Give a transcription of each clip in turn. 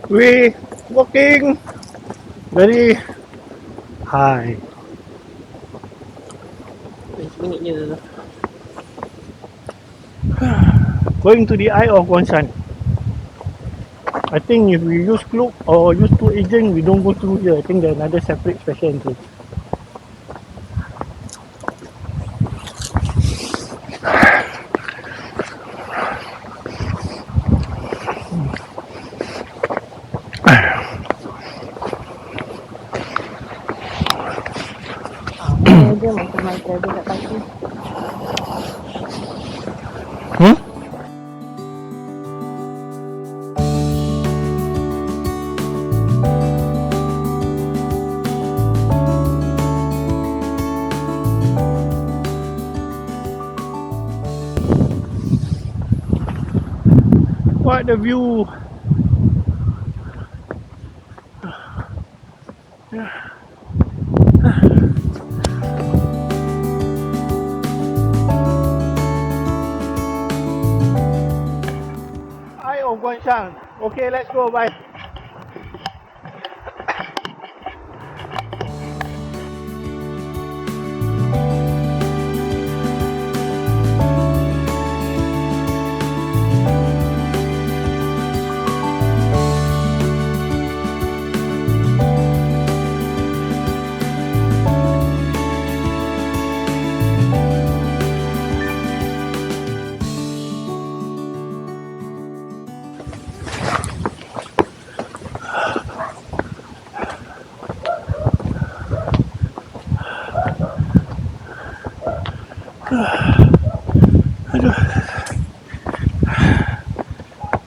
We walking very high. 20 minit je. Going to the eye of Gangshan. I think if we use Klook or use two agent, we don't go through here. I think there's another separate special entrance. Mana je macam my travel kat pagi. Hmm? What the view! Eye of Gangshan. Okay, let's go. Bye.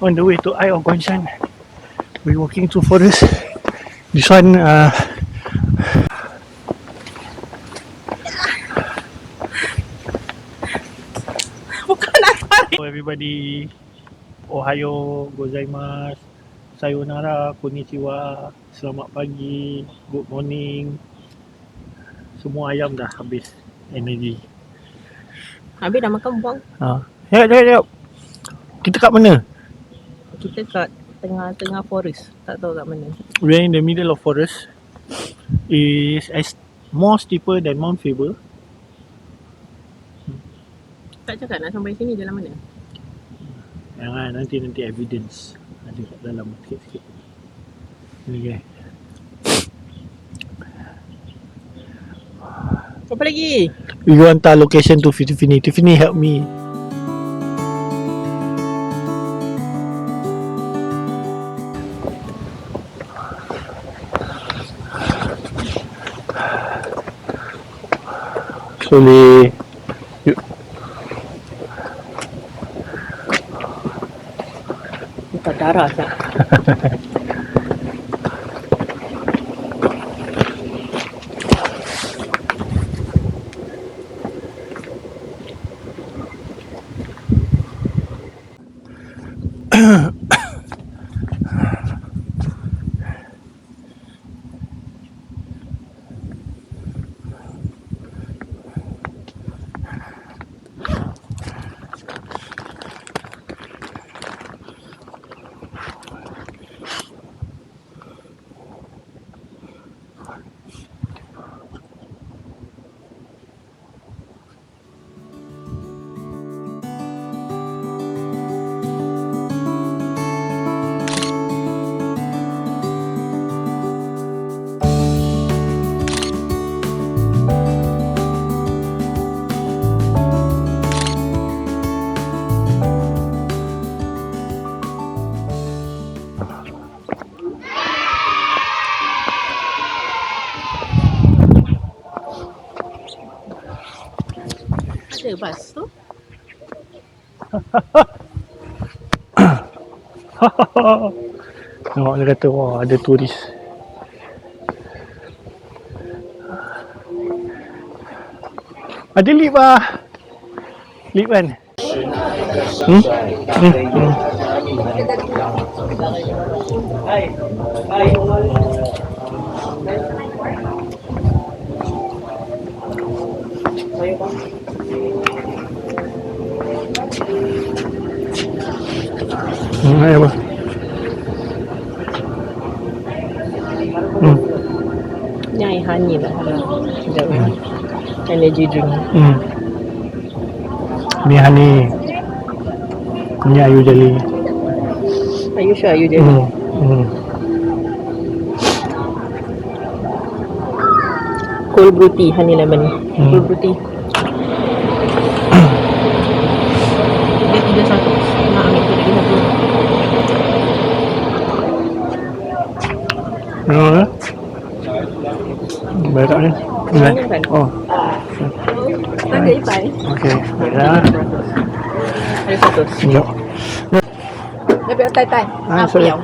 On the way to Eye of Gangshan, we walking through forest. This one, Bukan nak tarik. hello everybody, ohayo gozaimasu, sayonara, konnichiwa, selamat pagi, good morning. Semua ayam dah habis energi. Habis dah makan buang. Jap. Kita kat mana? Kita kat tengah-tengah forest. Tak tahu kat mana. We're in the middle of forest. Is more steeper than Mount Faber. Tak cakap nak sampai sini jalan mana? Jangan, nanti evidence ada kat dalam sikit-sikit. Ni guys. Apa lagi? We go hantar location to Tiffany. Tiffany, help me. Slowly. Bukan darah sah. Ada bas tu? Nampak dia kata, wah ada turis. Ada lip lah. Lip kan? Hai apa? honey lah. Sekejap ya. Energy drink. Ni honey. Ni ayu jelly. Are you sure you jelly? Cold brew tea, honey lemon. Cold brew tea. Dia 300. Nak ambil tu lagi satu. Berak ni. Banyak kan? Oh. Tak ada ipai. Okey. Ya. Ada 100. Sekejap. Dia biar tai-tai. Ah, sorry. Piau.